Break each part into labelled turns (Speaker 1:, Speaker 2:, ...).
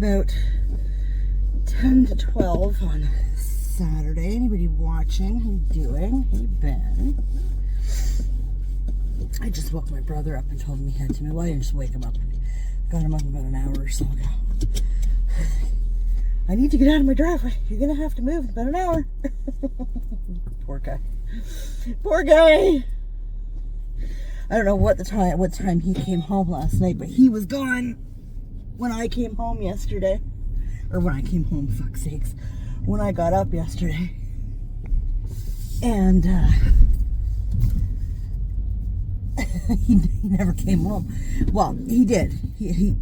Speaker 1: about 10 to 12 on Saturday. Anybody watching? How you doing? Hey, Ben. I just woke my brother up and told him he had to move. Well, I didn't just wake him up. Got him up about an hour or so ago. I need to get out of my driveway. You're going to have to move in about an hour. Poor guy. Poor guy. I don't know what time he came home last night, but he was gone when I came home yesterday. Or when I came home, fuck's sakes. When I got up yesterday. And he never came home. Well, he did. He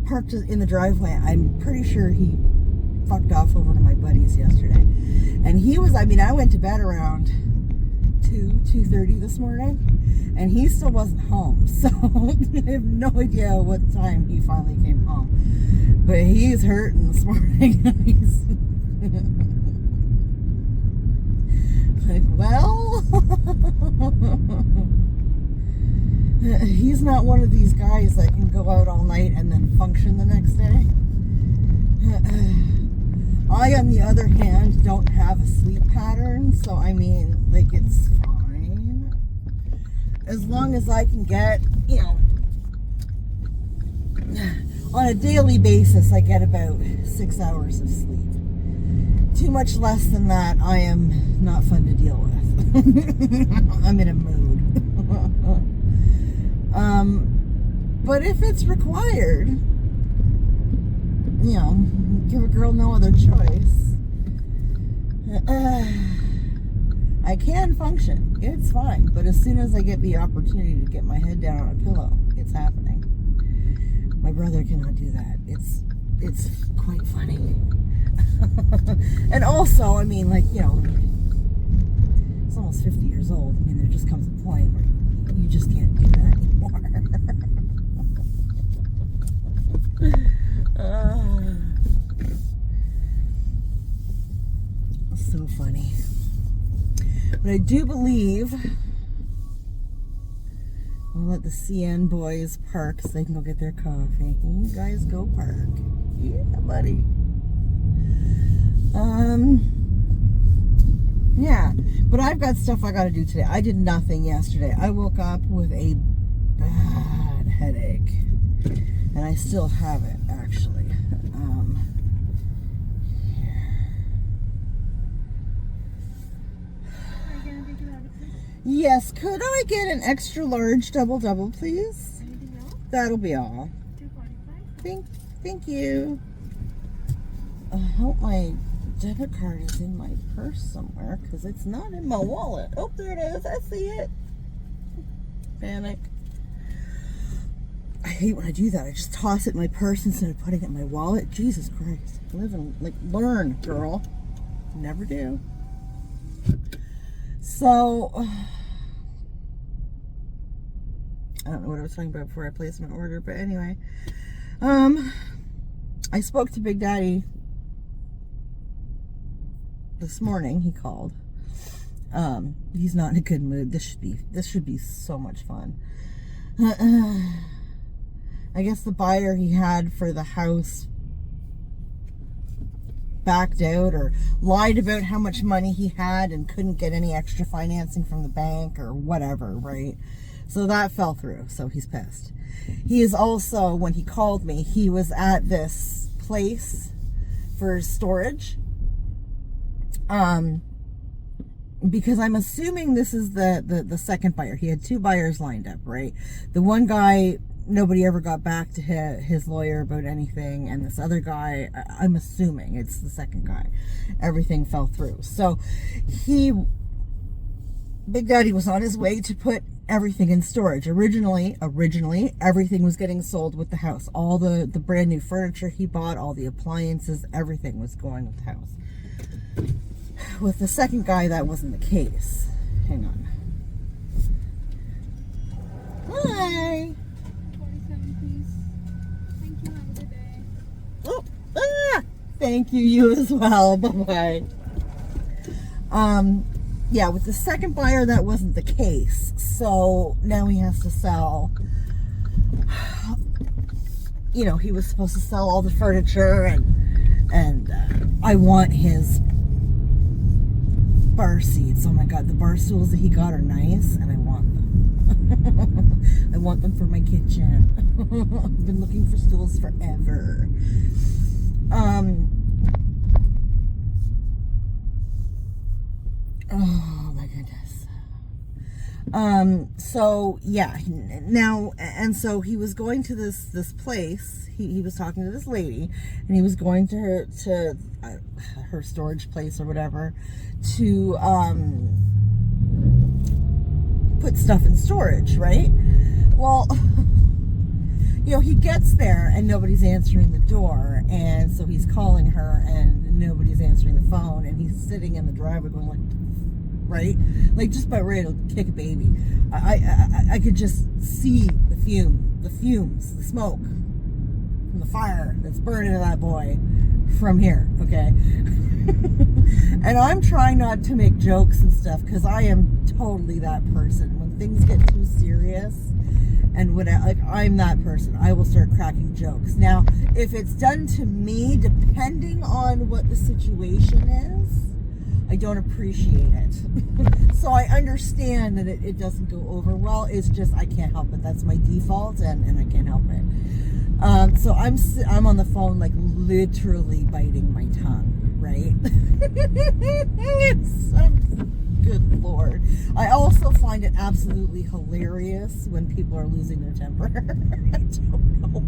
Speaker 1: parked in the driveway. I'm pretty sure he fucked off over to my buddy's yesterday. And he was, I went to bed around 2:30 this morning, and he still wasn't home. So I have no idea what time he finally came home. But he's hurting this morning. He's like, well, he's not one of these guys that can go out all night and then function the next day. I, on the other hand, don't have a sleep pattern, so it's fine. As long as I can get, on a daily basis, I get about 6 hours of sleep. Too much less than that, I am not fun to deal with. I'm in a mood. But if it's required, give a girl no other choice. I can function. It's fine. But as soon as I get the opportunity to get my head down on a pillow, it's happening. My brother cannot do that. It's quite funny. And also, it's almost 50 years old. There just comes a point where you just can't do that anymore. So funny. But I do believe we'll let the CN boys park so they can go get their coffee. You guys go park. Yeah, buddy. Yeah, but I've got stuff I gotta do today. I did nothing yesterday. I woke up with a bad headache, and I still have it, actually. Yes, could I get an extra large double, please?
Speaker 2: Anything else?
Speaker 1: That'll be all.
Speaker 2: $2.45.
Speaker 1: Thank you. I hope my debit card is in my purse somewhere, because it's not in my wallet. Oh, there it is. I see it. Panic. I hate when I do that. I just toss it in my purse instead of putting it in my wallet. Jesus Christ. Learn, girl. Never do. So, I don't know what I was talking about before I placed my order, but anyway. I spoke to Big Daddy this morning. He called. He's not in a good mood. This should be so much fun. I guess the buyer he had for the house backed out or lied about how much money he had and couldn't get any extra financing from the bank or whatever, right? So that fell through, so he's pissed. He is also, when he called me, he was at this place for storage. Because I'm assuming this is the second buyer. He had two buyers lined up, right? The one guy, nobody ever got back to his lawyer about anything, and this other guy, I'm assuming it's the second guy, everything fell through. So Big Daddy was on his way to put everything in storage. Originally everything was getting sold with the house. All the brand new furniture he bought, all the appliances, everything was going with the house. With the second guy, that wasn't the case. Hang on. Hi.
Speaker 2: 47, please. Thank you. Have a good day.
Speaker 1: Oh, thank you. You as well. Bye-bye. Yeah, with the second buyer, that wasn't the case. So now he has to sell you know, he was supposed to sell all the furniture, and I want his bar seats. Oh my god, the bar stools that he got are nice, and I want them. I want them for my kitchen. I've been looking for stools forever. Oh my goodness. So yeah, now, and so he was going to this place. He was talking to this lady, and he was going to her storage place or whatever to put stuff in storage, right? Well, you know, he gets there and nobody's answering the door, and so he's calling her and nobody's answering the phone, and he's sitting in the driveway going like, right, like just about ready to kick a baby. I could just see the fumes, the smoke from the fire that's burning to that boy from here, okay? And I'm trying not to make jokes and stuff, because I am totally that person. When things get too serious, and when I'm that person, I will start cracking jokes. Now, if it's done to me, depending on what the situation is, I don't appreciate it. So I understand that it doesn't go over well. It's just, I can't help it. That's my default, and I can't help it. So I'm on the phone, like, literally biting my tongue, right? Good Lord. I also find it absolutely hilarious when people are losing their temper. I don't know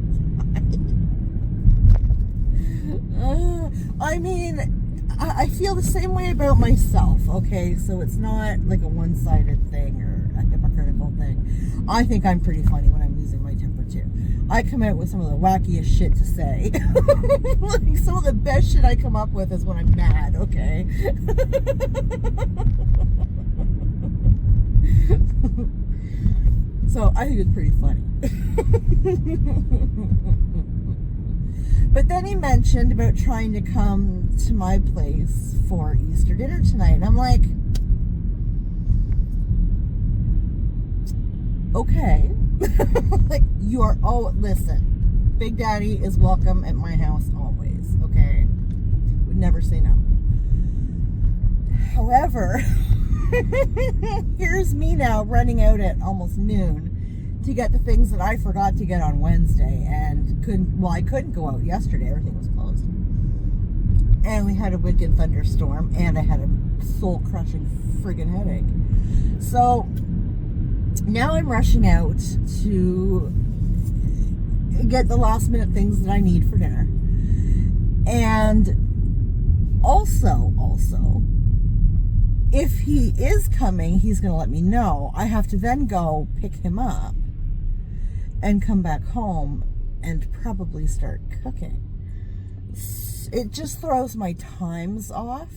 Speaker 1: why. I mean, I feel the same way about myself, okay? So it's not like a one-sided thing or a hypocritical thing. I think I'm pretty funny when I'm losing my temper too. I come out with some of the wackiest shit to say. Like, some of the best shit I come up with is when I'm mad, okay? So I think it's pretty funny. But then he mentioned about trying to come to my place for Easter dinner tonight. And I'm like, okay. Like, you are, oh, listen, Big Daddy is welcome at my house always, okay? Would never say no. However, here's me now running out at almost noon to get the things that I forgot to get on Wednesday, and I couldn't go out yesterday. Everything was closed. And we had a wicked thunderstorm, and I had a soul-crushing friggin' headache. So now I'm rushing out to get the last-minute things that I need for dinner. And also, if he is coming, he's going to let me know. I have to then go pick him up and come back home and probably start cooking. It just throws my times off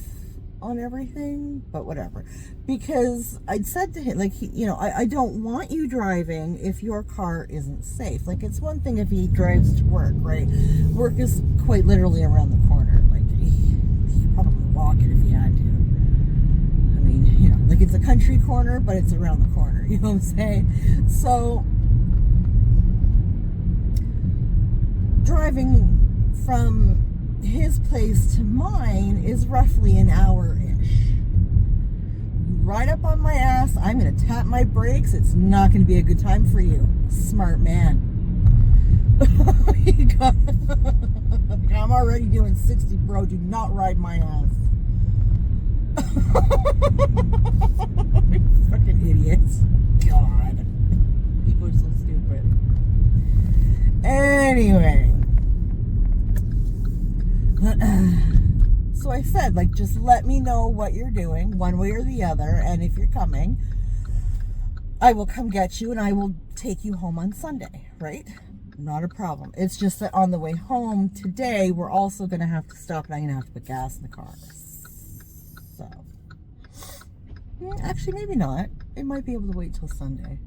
Speaker 1: on everything, but whatever. Because I'd said to him, like, I don't want you driving if your car isn't safe. Like, it's one thing if he drives to work, right? Work is quite literally around the corner. Like, he could probably walk it if he had to. I mean, like, it's a country corner, but it's around the corner. You know what I'm saying? So driving from his place to mine is roughly an hour-ish. Right up on my ass, I'm going to tap my brakes. It's not going to be a good time for you. Smart man. I'm already doing 60, bro. Do not ride my ass. Fucking idiots. God. People are so stupid. Anyway. So I said, like, just let me know what you're doing, one way or the other, and if you're coming, I will come get you and I will take you home on Sunday, right? Not a problem. It's just that on the way home today, we're also going to have to stop and I'm going to have to put gas in the car. So, actually, maybe not. It might be able to wait till Sunday.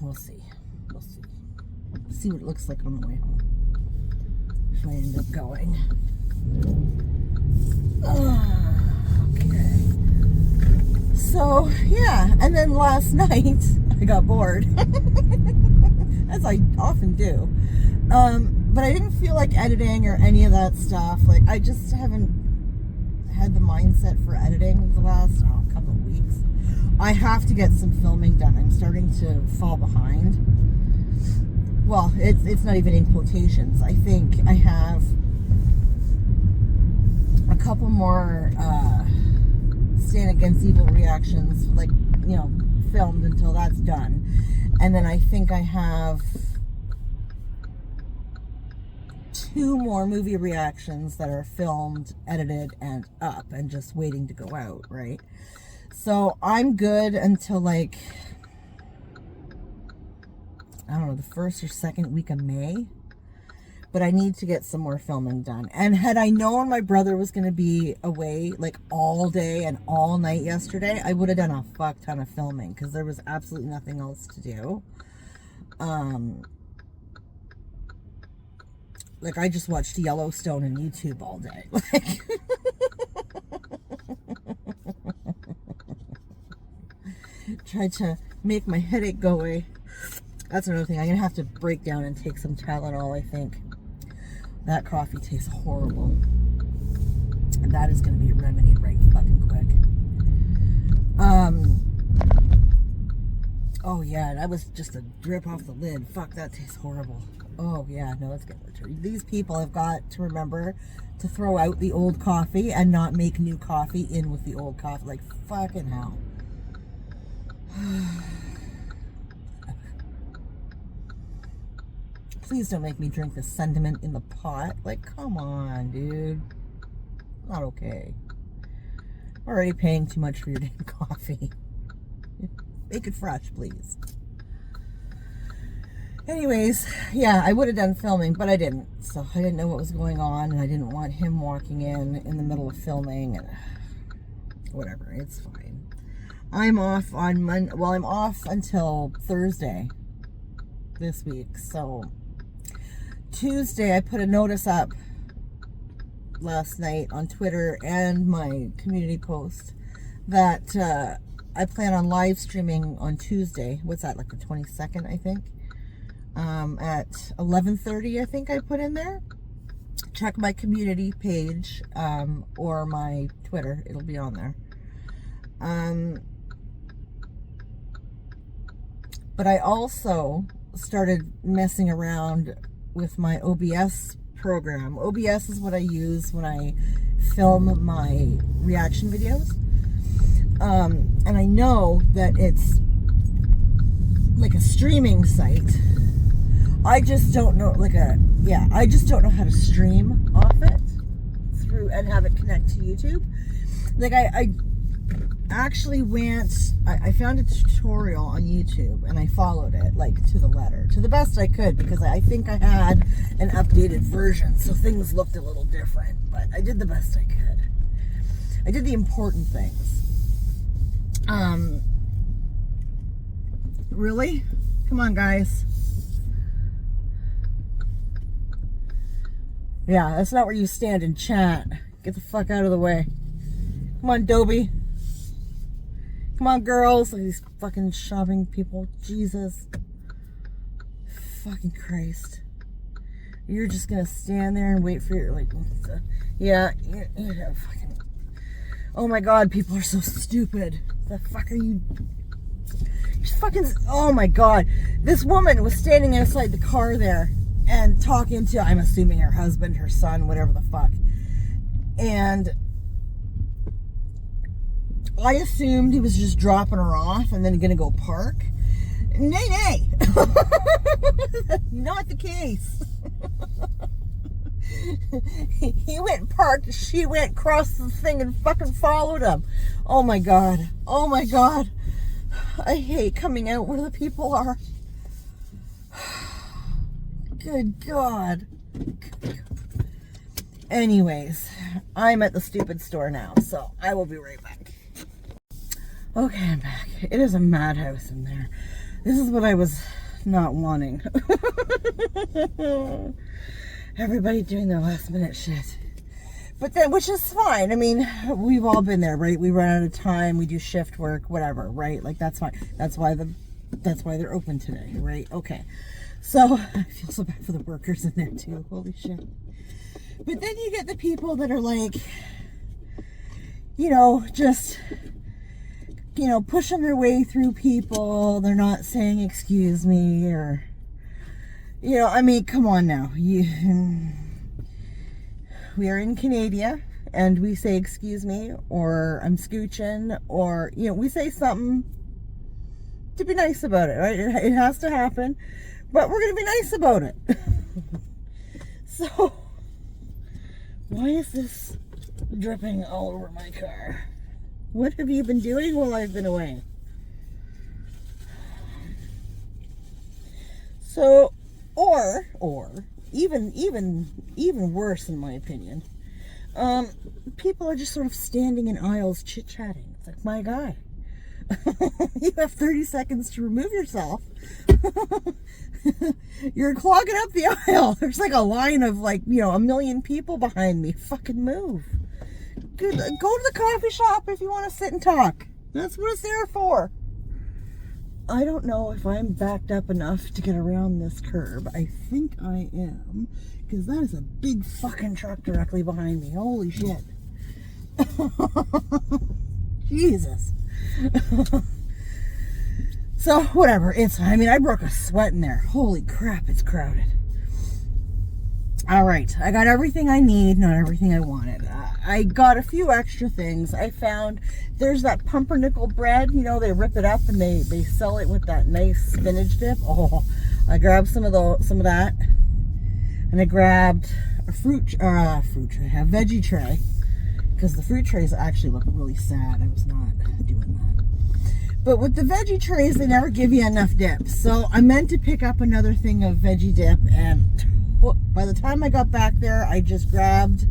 Speaker 1: We'll see. See what it looks like on the way home. If I end up going. Okay. So, yeah. And then last night, I got bored. As I often do. But I didn't feel like editing or any of that stuff. Like, I just haven't had the mindset for editing the last couple of weeks. I have to get some filming done. I'm starting to fall behind. Well, it's not even in quotations. I think I have a couple more Stand Against Evil reactions, like, you know, filmed until that's done. And then I think I have 2 more movie reactions that are filmed, edited, and up, and just waiting to go out, right? So I'm good until, like, I don't know, the 1st or 2nd week of May. But I need to get some more filming done. And had I known my brother was going to be away, like, all day and all night yesterday, I would have done a fuck ton of filming, because there was absolutely nothing else to do. Like, I just watched Yellowstone on YouTube all day. Like, tried to make my headache go away. That's another thing. I'm going to have to break down and take some Tylenol, I think. That coffee tastes horrible. And that is going to be remedied right fucking quick. Oh yeah, that was just a drip off the lid. Fuck, that tastes horrible. Oh yeah, no, let's get literally. These people have got to remember to throw out the old coffee and not make new coffee in with the old coffee. Like, fucking hell. Please don't make me drink the sediment in the pot. Like, come on, dude. Not okay. I'm already paying too much for your damn coffee. Make it fresh, please. Anyways, yeah, I would have done filming, but I didn't. So I didn't know what was going on, and I didn't want him walking in the middle of filming, and whatever. It's fine. I'm off on Monday. Well, I'm off until Thursday this week. So Tuesday, I put a notice up last night on Twitter and my community post that I plan on live streaming on Tuesday. What's that, like the 22nd, I think? At 11:30, I think I put in there. Check my community page or my Twitter. It'll be on there. But I also started messing around with my OBS program. OBS is what I use when I film my reaction videos. And I know that it's like a streaming site. I just don't know, I just don't know how to stream off it through and have it connect to YouTube. Like, I actually I found a tutorial on YouTube and I followed it, like, to the letter, to the best I could, because I think I had an updated version, so things looked a little different, but I did the best I could. I did the important things. Really? Come on, guys. Yeah, that's not where you stand and chat. Get the fuck out of the way. Come on, Dobie. Come on, girls. Look at these fucking shopping people. Jesus. Fucking Christ. You're just gonna stand there and wait for your, like, yeah, fucking, oh my God, people are so stupid. The fuck are you? You're fucking, oh my God. This woman was standing outside the car there and talking to, I'm assuming, her husband, her son, whatever the fuck. And I assumed he was just dropping her off and then gonna go park. Nay, nay. Not the case. He went and parked, she went across the thing and fucking followed him. Oh my God. Oh my God. I hate coming out where the people are. Good God. Anyways, I'm at the stupid store now, so I will be right back. Okay, I'm back. It is a madhouse in there. This is what I was not wanting. Everybody doing their last minute shit. But then, which is fine. I mean, we've all been there, right? We run out of time. We do shift work, whatever, right? Like, that's fine. That's why they're open today, right? Okay. So I feel so bad for the workers in there too. Holy shit. But then you get the people that are like, you know, just, you know, pushing their way through people. They're not saying excuse me, or, you know, I mean, come on now. We are in Canada, and we say excuse me, or I'm scooching, or, you know, we say something to be nice about it, right? It has to happen, but we're going to be nice about it. So, why is this dripping all over my car? What have you been doing while I've been away? So, or even worse, in my opinion, people are just sort of standing in aisles chit-chatting. It's like, my guy, you have 30 seconds to remove yourself. You're clogging up the aisle. There's like a line of, like, you know, 1 million people behind me. Fucking move. Good. Go to the coffee shop if you want to sit and talk. That's what it's there for. I don't know if I'm backed up enough to get around this curb. I think I am, because that is a big fucking truck directly behind me. Holy shit. Jesus. So, whatever. I mean, I broke a sweat in there. Holy crap, it's crowded. All right. I got everything I need, not everything I wanted. I got a few extra things. I found there's that pumpernickel bread. You know, they rip it up and they sell it with that nice spinach dip. Oh, I grabbed some of that. And I grabbed a veggie tray. Because the fruit trays actually look really sad. I was not doing that. But with the veggie trays, they never give you enough dip. So I meant to pick up another thing of veggie dip, and by the time I got back there, I just grabbed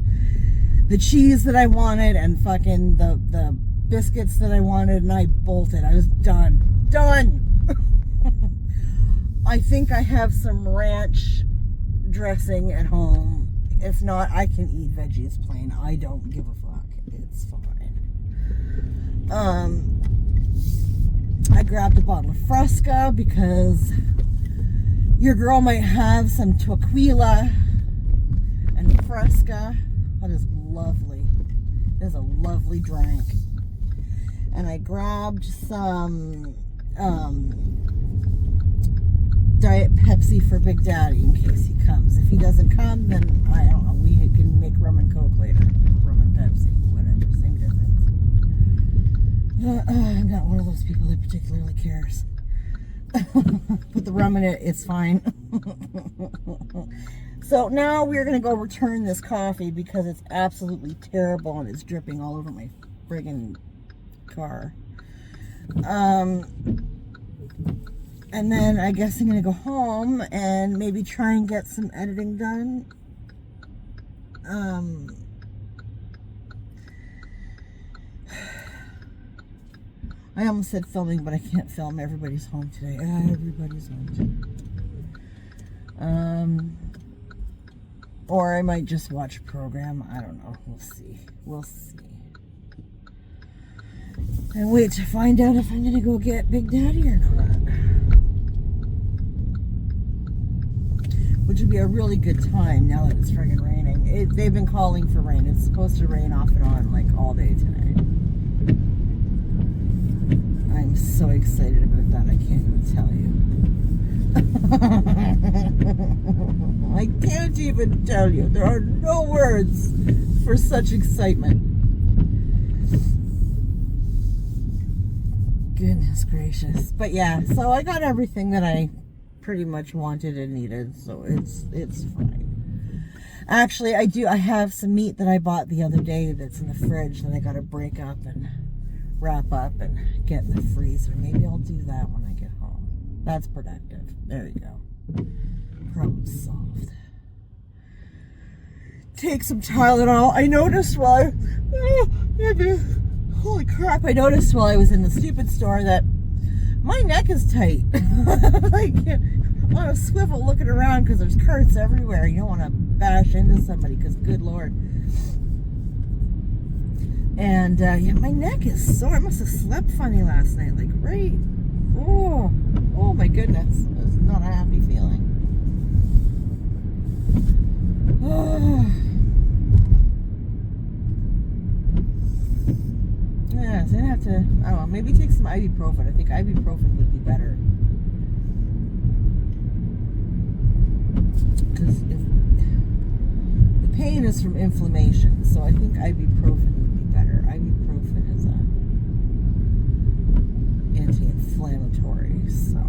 Speaker 1: the cheese that I wanted and fucking the biscuits that I wanted, and I bolted. I was done. I think I have some ranch dressing at home. If not, I can eat veggies plain. I don't give a fuck. It's fine. I grabbed a bottle of Fresca because your girl might have some tequila and Fresca. That is lovely. It is a lovely drink. And I grabbed some Diet Pepsi for Big Daddy in case he comes. If he doesn't come, then I don't know. We can make rum and Coke later. Rum and Pepsi, whatever. Same difference. I'm not one of those people that particularly cares. Put the rum in it, it's fine. So now we're going to go return this coffee because it's absolutely terrible and it's dripping all over my friggin' car. And then I guess I'm going to go home and maybe try and get some editing done. I almost said filming, but I can't film. Everybody's home today. Everybody's home today. Or I might just watch a program. I don't know. We'll see. And wait to find out if I'm going to go get Big Daddy or not. Which would be a really good time now that it's friggin' raining. They've been calling for rain. It's supposed to rain off and on like all day today. I'm so excited about that. I can't even tell you. I can't even tell you. There are no words for such excitement. Goodness gracious. But yeah, so I got everything that I pretty much wanted and needed, so it's fine. Actually, I have some meat that I bought the other day that's in the fridge that I gotta break up and wrap up and get in the freezer. Maybe I'll do that when I get home. That's productive. There you go. Problem solved. Take some Tylenol. I noticed while holy crap, I noticed while I was in the stupid store that my neck is tight. Like, on a swivel looking around because there's carts everywhere. You don't want to bash into somebody because, good Lord. And yeah, my neck is sore. I must have slept funny last night. Like, right. Oh my goodness. It was not a happy feeling. Yeah, so I have to, I don't know, maybe take some ibuprofen. I think ibuprofen would be better. Because the pain is from inflammation, so I think ibuprofen would be better. Ibuprofen is a anti-inflammatory, so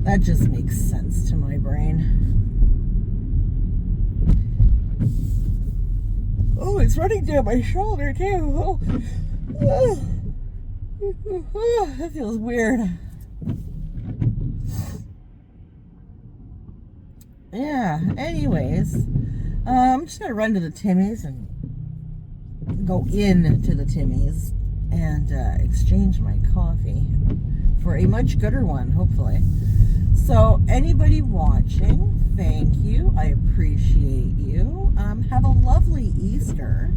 Speaker 1: that just makes sense to my brain. Oh, it's running down my shoulder too. That feels weird. Yeah, anyways, I'm just gonna run to the Timmy's and go into the Timmy's and exchange my coffee for a much gooder one, hopefully. So, anybody watching, thank you. I appreciate you. Have a lovely Easter,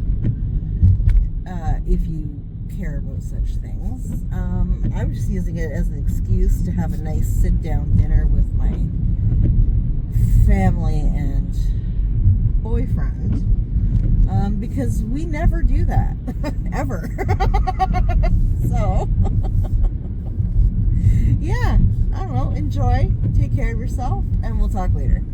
Speaker 1: if you care about such things. I'm just using it as an excuse to have a nice sit-down dinner with my family and boyfriend, because we never do that, ever. So, yeah, I don't know, enjoy, take care of yourself, and we'll talk later.